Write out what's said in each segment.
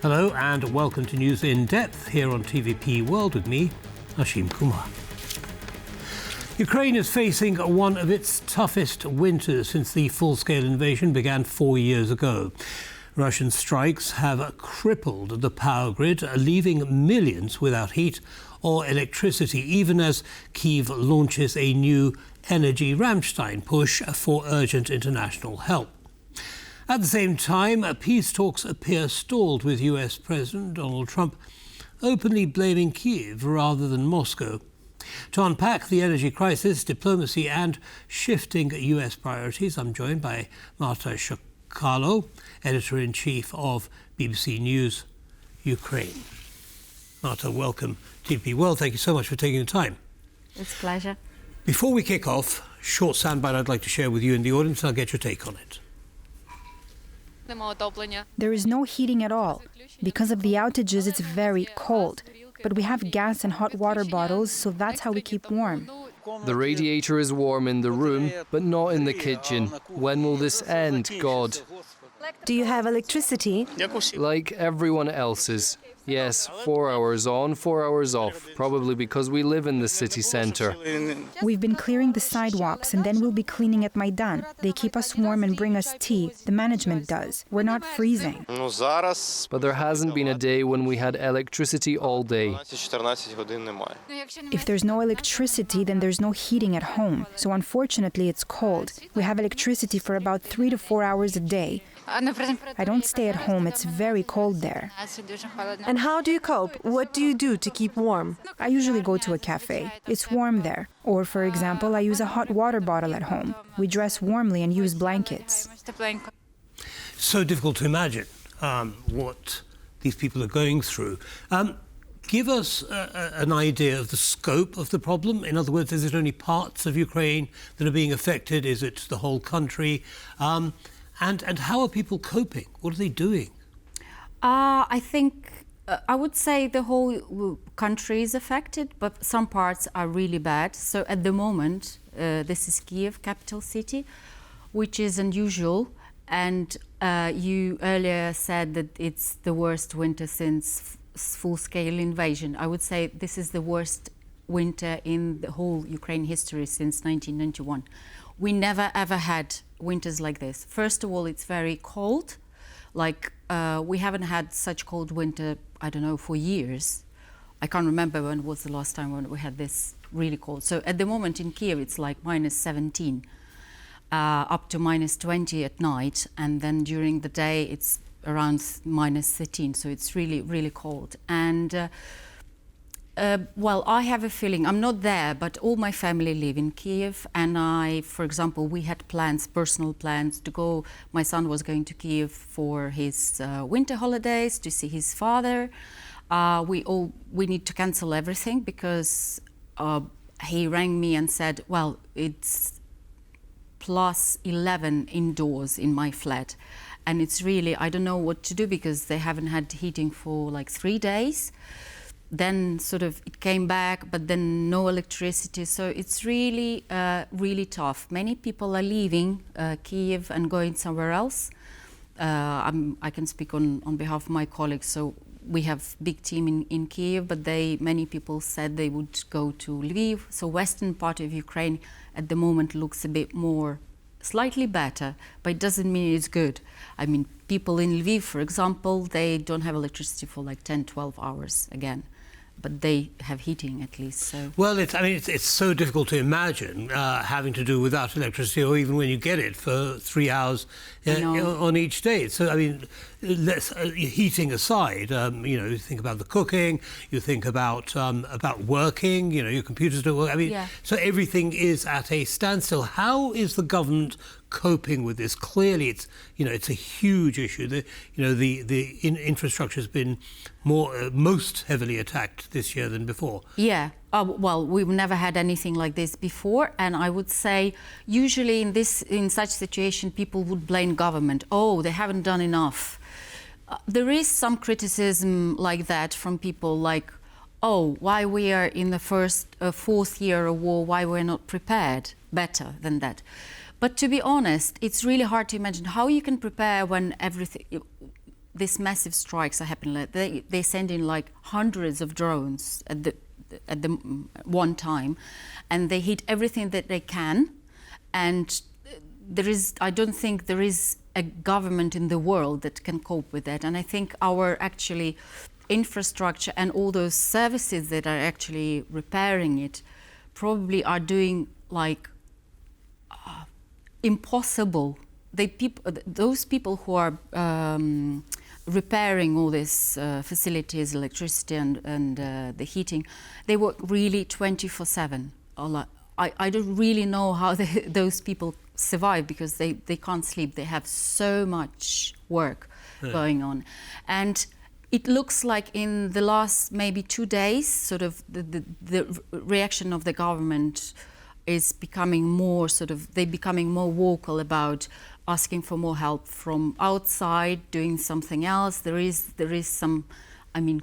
Hello and welcome to News in Depth here on TVP World with me, Ashim Kumar. Ukraine is facing one of its toughest winters since the full-scale invasion began 4 years ago. Russian strikes have crippled the power grid, leaving millions without heat or electricity, even as Kyiv launches a new energy Ramstein push for urgent international help. At the same time, peace talks appear stalled, with US President Donald Trump openly blaming Kyiv rather than Moscow. To unpack the energy crisis, diplomacy and shifting US priorities, I'm joined by Marta Shokalo, Editor-in-Chief of BBC News Ukraine. Marta, welcome to TVP World. Thank you so much for taking the time. It's a pleasure. Before we kick off, short soundbite I'd like to share with you and the audience, and I'll get your take on it. There is no heating at all. Because of the outages, it's very cold. But we have gas and hot water bottles, so that's how we keep warm. The radiator is warm in the room, but not in the kitchen. When will this end, God? Do you have electricity? Like everyone else's. Yes, 4 hours on, 4 hours off, probably because we live in the city centre. We've been clearing the sidewalks, and then we'll be cleaning at Maidan. They keep us warm and bring us tea. The management does. We're not freezing. But there hasn't been a day when we had electricity all day. If there's no electricity, then there's no heating at home. So unfortunately, it's cold. We have electricity for about 3 to 4 hours a day. I don't stay at home. It's very cold there. And how do you cope? What do you do to keep warm? I usually go to a cafe. It's warm there. Or, for example, I use a hot water bottle at home. We dress warmly and use blankets. So difficult to imagine what these people are going through. Give us an idea of the scope of the problem. In other words, is it only parts of Ukraine that are being affected? Is it the whole country? And how are people coping? What are they doing? I think I would say the whole country is affected, but some parts are really bad. So at the moment, this is Kyiv, capital city, which is unusual. And you earlier said that it's the worst winter since full-scale invasion. I would say this is the worst winter in the whole Ukraine history since 1991. We never ever had winters like this. First of all, it's very cold. Like we haven't had such cold winter, I don't know, for years. I can't remember when was the last time when we had this really cold. So at the moment in Kyiv, it's like minus 17, up to minus 20 at night. And then during the day, it's around minus 13. So it's really, really cold. And well, I have a feeling, I'm not there, but all my family live in Kyiv. And for example, we had plans, personal plans to go. My son was going to Kyiv for his winter holidays to see his father. We need to cancel everything because he rang me and said, well, it's plus 11 indoors in my flat. And it's really, I don't know what to do because they haven't had heating for like 3 days. Then sort of it came back, but then no electricity. So it's really, really tough. Many people are leaving Kyiv and going somewhere else. I can speak on behalf of my colleagues. So we have big team in Kyiv, but many people said they would go to Lviv. So western part of Ukraine at the moment looks a bit more, slightly better, but it doesn't mean it's good. I mean, people in Lviv, for example, they don't have electricity for like 10, 12 hours again. But they have heating at least. So. Well, it's so difficult to imagine having to do without electricity, or even when you get it for 3 hours on each day. So I mean, heating aside, you think about the cooking, you think about working. Your computers don't work. I mean, So everything is at a standstill. How is the government coping with this? Clearly, it's a huge issue. The infrastructure has been most heavily attacked this year than before. Yeah. Well, we've never had anything like this before, and I would say usually in such situation people would blame government. Oh, they haven't done enough. There is some criticism like that from people, like, oh, why we are in the fourth year of war, why we're not prepared better than that. But to be honest, it's really hard to imagine how you can prepare when these massive strikes are happening. Like they send in like hundreds of drones at the one time, and they hit everything that they can. And I don't think there is a government in the world that can cope with that. And I think our actually infrastructure and all those services that are actually repairing it probably are doing like impossible. Those people who are repairing all these facilities, electricity and the heating, they work really 24/7. I don't really know how those people survive, because they can't sleep. They have so much work going on. And it looks like in the last maybe 2 days, sort of the reaction of the government is becoming more they're becoming more vocal about asking for more help from outside, doing something else. There is some,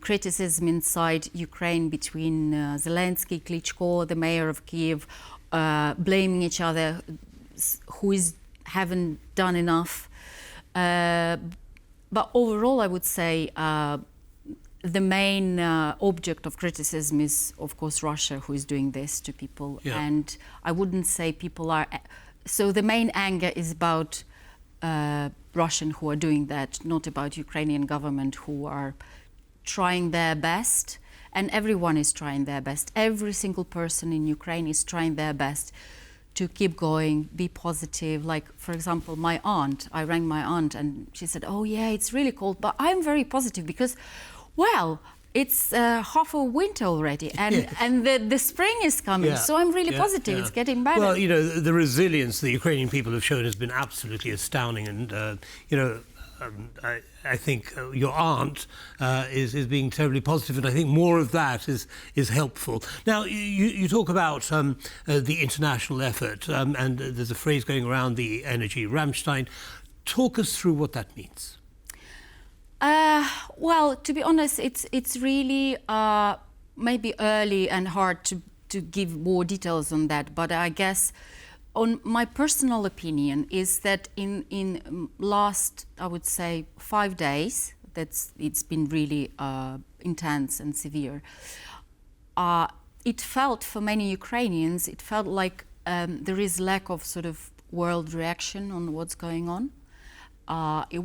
criticism inside Ukraine between Zelensky, Klitschko, the mayor of Kyiv, blaming each other, haven't done enough. But overall, I would say the main object of criticism is, of course, Russia, who is doing this to people. Yeah. And I wouldn't say people are... So the main anger is about Russian who are doing that, not about Ukrainian government who are trying their best. And everyone is trying their best. Every single person in Ukraine is trying their best to keep going, be positive. Like, for example, my aunt, I rang my aunt and she said, oh yeah, it's really cold, but I'm very positive because, well, it's half a winter already, and the spring is coming, so I'm really positive. It's getting better. Well, the resilience the Ukrainian people have shown has been absolutely astounding, and I think your aunt is being terribly positive, and I think more of that is helpful. Now, you talk about the international effort, and there's a phrase going around the energy, Ramstein. Talk us through what that means. Well, to be honest, it's really maybe early and hard to give more details on that. But I guess, on my personal opinion, is that in last, I would say, 5 days, it's been really intense and severe. It felt for many Ukrainians, it felt like there is lack of sort of world reaction on what's going on. It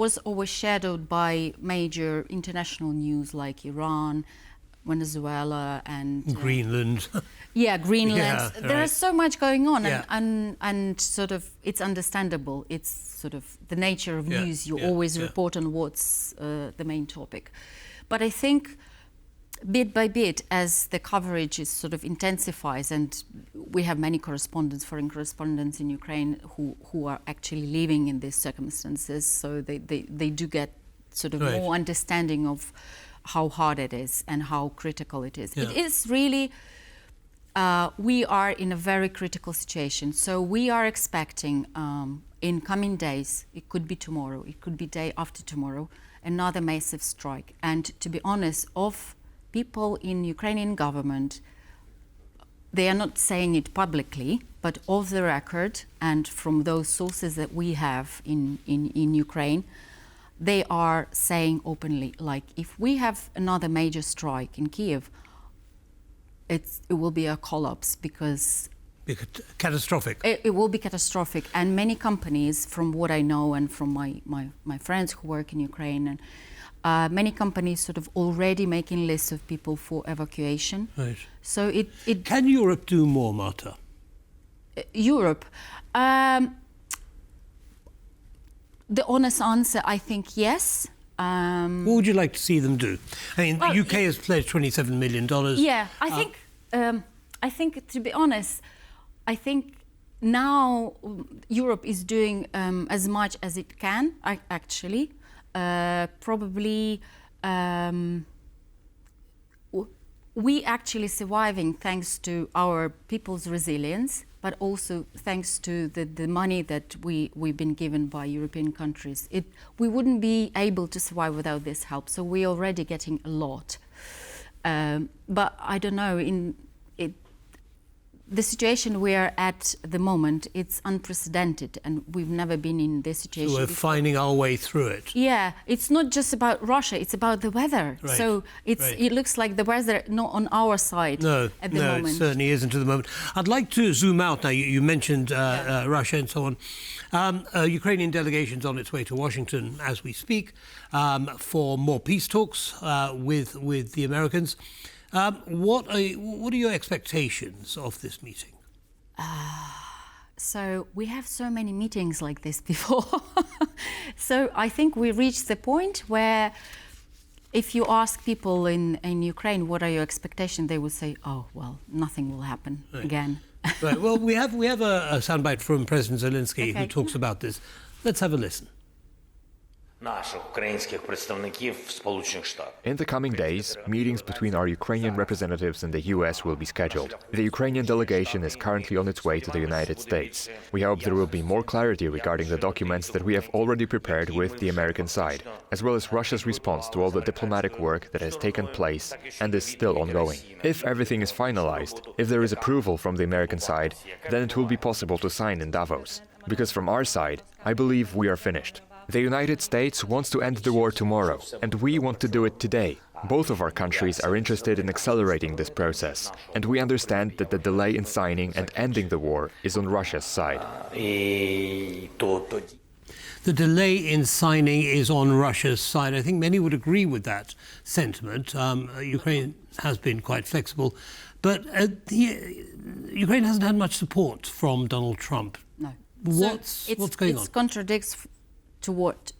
was overshadowed by major international news like Iran, Venezuela, and Greenland. Greenland. Yeah, there is so much going on, Yeah. and sort of it's understandable. It's sort of the nature of news. You always report on what's the main topic. But I think bit by bit, as the coverage is sort of intensifies, and we have many foreign correspondents in Ukraine who are actually living in these circumstances, so they do get sort of more understanding of how hard it is and how critical it is. It is really, we are in a very critical situation. So we are expecting in coming days, it could be tomorrow, it could be day after tomorrow, another massive strike. And to be honest, of people in Ukrainian government, they are not saying it publicly, but off the record and from those sources that we have in Ukraine, they are saying openly, like, if we have another major strike in Kyiv, it will be a collapse, because catastrophic. It will be catastrophic. And many companies, from what I know and from my friends who work in Ukraine, and many companies sort of already making lists of people for evacuation. Right. So it Can Europe do more, Marta? Europe. The honest answer, I think, yes. What would you like to see them do? I mean, the UK has pledged $27 million. Yeah, I think, to be honest, I think now Europe is doing as much as it can, actually. Probably we actually surviving thanks to our people's resilience, but also thanks to the money that we've been given by European countries. We wouldn't be able to survive without this help, so we're already getting a lot. But I don't know, the situation we are at the moment, it's unprecedented, and we've never been in this situation. So we're finding our way through it. Yeah, it's not just about Russia, it's about the weather. Right. So it looks like the weather not on our side at the moment. No, it certainly isn't at the moment. I'd like to zoom out now. You mentioned Russia and so on. Ukrainian delegation's on its way to Washington as we speak for more peace talks with the Americans. What are your expectations of this meeting? So we have so many meetings like this before. So I think we reached the point where if you ask people in Ukraine what are your expectations, they would say, oh, well, nothing will happen again. Right. Well, we have a soundbite from President Zelensky who talks about this. Let's have a listen. In the coming days, meetings between our Ukrainian representatives and the US will be scheduled. The Ukrainian delegation is currently on its way to the United States. We hope there will be more clarity regarding the documents that we have already prepared with the American side, as well as Russia's response to all the diplomatic work that has taken place and is still ongoing. If everything is finalized, if there is approval from the American side, then it will be possible to sign in Davos. Because from our side, I believe we are finished. The United States wants to end the war tomorrow, and we want to do it today. Both of our countries are interested in accelerating this process, and we understand that the delay in signing and ending the war is on Russia's side. The delay in signing is on Russia's side. I think many would agree with that sentiment. Ukraine has been quite flexible, but Ukraine hasn't had much support from Donald Trump. No. What's going on? It contradicts to what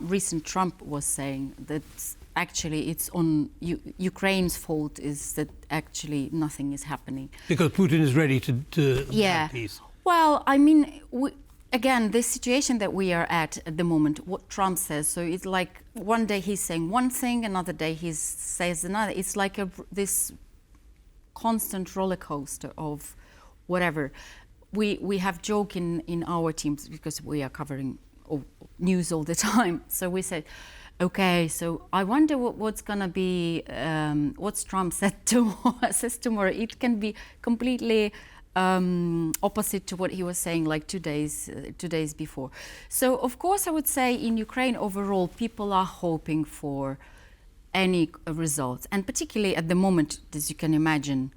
recent Trump was saying, that actually it's on Ukraine's fault is that actually nothing is happening. Because Putin is ready to have peace. Well, I mean, again, the situation that we are at the moment, what Trump says, so it's like one day he's saying one thing, another day he says another. It's like this constant roller coaster of whatever. We have joke in our teams because we are covering news all the time. So we said, okay, so I wonder what's going to be, what's Trump says tomorrow. It can be completely opposite to what he was saying like 2 days before. So of course I would say in Ukraine overall people are hoping for any results, and particularly at the moment, as you can imagine,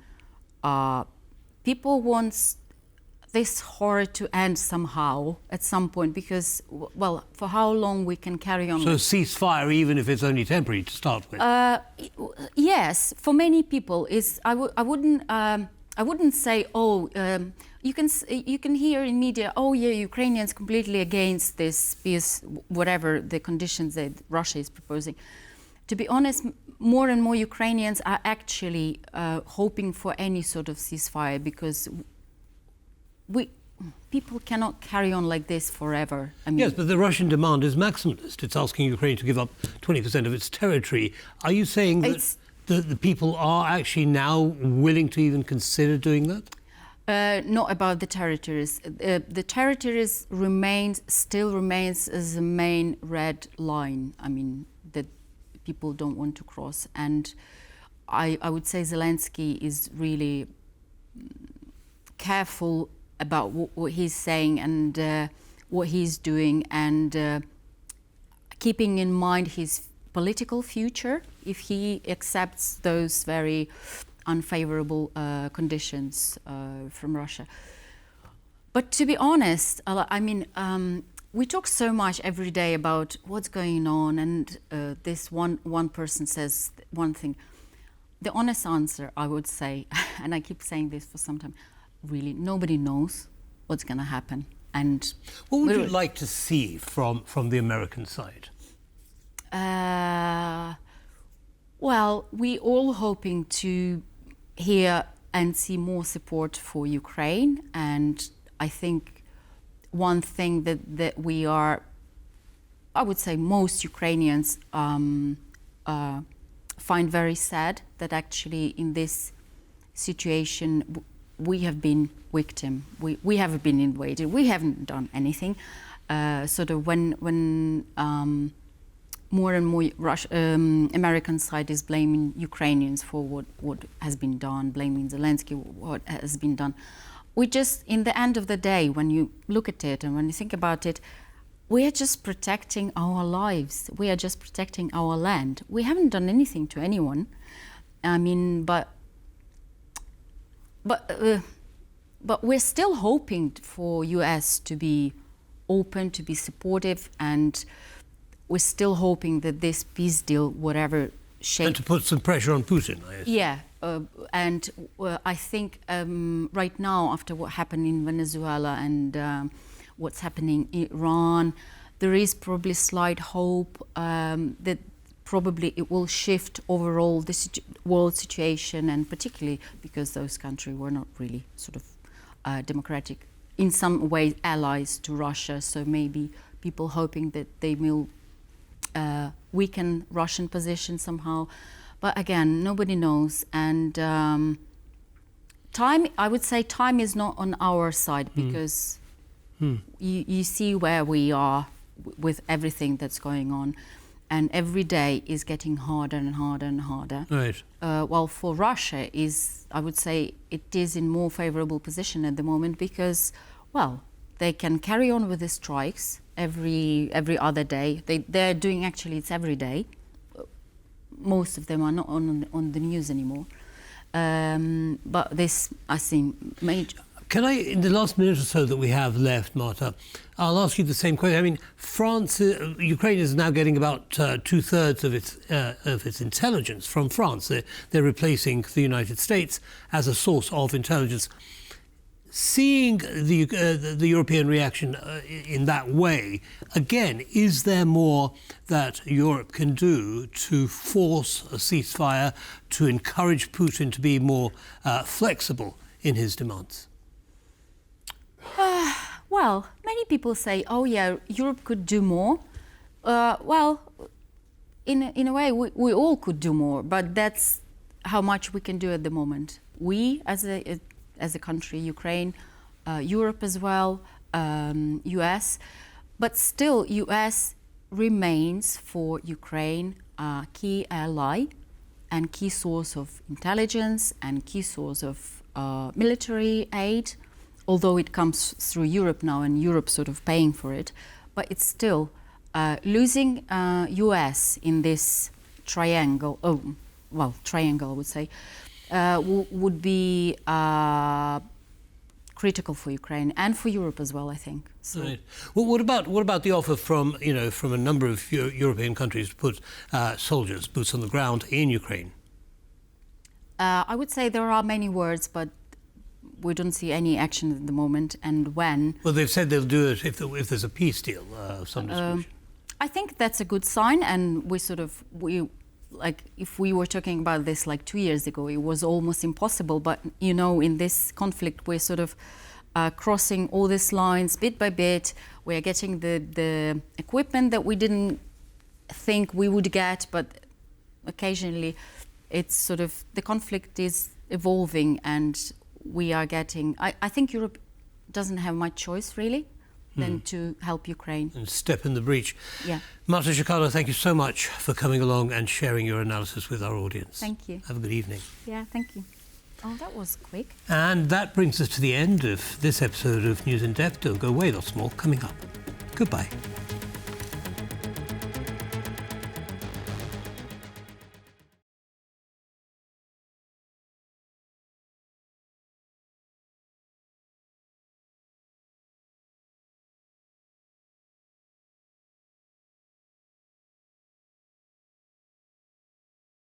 people want this horror to end somehow at some point, because, well, for how long we can carry on. So ceasefire, even if it's only temporary to start with. Yes, for many people, I wouldn't say, you can hear in media, oh yeah, Ukrainians completely against this peace, whatever the conditions that Russia is proposing. To be honest, more and more Ukrainians are actually hoping for any sort of ceasefire, because people cannot carry on like this forever. I mean, yes, but the Russian demand is maximalist. It's asking Ukraine to give up 20% of its territory. Are you saying that the people are actually now willing to even consider doing that? Not about the territories. The territories still remains as the main red line. I mean, that people don't want to cross. And I would say Zelensky is really careful about what he's saying and what he's doing, and keeping in mind his political future if he accepts those very unfavorable conditions from Russia. But to be honest, I mean, we talk so much every day about what's going on, and this one person says one thing. The honest answer, I would say, and I keep saying this for some time, really, nobody knows what's going to happen. And what would you like to see from the American side? Well, we all hoping to hear and see more support for Ukraine. And I think one thing that we are, I would say most Ukrainians find very sad, that actually in this situation we have been victim. We have been invaded. We haven't done anything. Sort of when more and more American side is blaming Ukrainians for what has been done, blaming Zelensky what has been done. We just, in the end of the day, when you look at it and when you think about it, we are just protecting our lives. We are just protecting our land. We haven't done anything to anyone. I mean, but we're still hoping for US to be open, to be supportive, and we're still hoping that this peace deal, whatever shape... And to put some pressure on Putin, I assume. Yeah, and I think right now, after what happened in Venezuela and what's happening in Iran, there is probably slight hope that probably it will shift overall the world situation, and particularly because those countries were not really sort of democratic, in some way allies to Russia, so maybe people hoping that they will weaken Russian position somehow. But again, nobody knows, and time, I would say time is not on our side, because you see where we are with everything that's going on, and every day is getting harder and harder and harder. Right. While for Russia is, I would say, it is in more favorable position at the moment because, well, they can carry on with the strikes every other day. They're doing, actually, it's every day. Most of them are not on the news anymore. But this, I think, major... Can I, in the last minute or so that we have left, Marta, I'll ask you the same question. I mean, Ukraine is now getting about 2/3 of its intelligence from France. They're replacing the United States as a source of intelligence. Seeing the European reaction in that way, again, is there more that Europe can do to force a ceasefire, to encourage Putin to be more flexible in his demands? Well, many people say, oh yeah, Europe could do more. Well, in a way, we all could do more, but that's how much we can do at the moment. We, as a country, Ukraine, Europe as well, US, but still US remains for Ukraine a key ally and key source of intelligence and key source of military aid, although it comes through Europe now and Europe sort of paying for it, but it's still losing US in this triangle, triangle I would say, would be critical for Ukraine and for Europe as well, I think. So. Right. Well, what about the offer from a number of European countries to put soldiers, boots on the ground in Ukraine? I would say there are many words, but we don't see any action at the moment. And when? Well, they've said they'll do it if there's a peace deal of some description. I think that's a good sign, and if we were talking about this like 2 years ago, it was almost impossible. But in this conflict, we're sort of crossing all these lines bit by bit. We're getting the equipment that we didn't think we would get, but occasionally, it's sort of the conflict is evolving, and we are getting. I think Europe doesn't have much choice really than to help Ukraine. And step in the breach. Yeah. Marta Shokalo, thank you so much for coming along and sharing your analysis with our audience. Thank you. Have a good evening. Yeah, thank you. Oh, that was quick. And that brings us to the end of this episode of News in Depth. Don't go away, lots more coming up. Goodbye.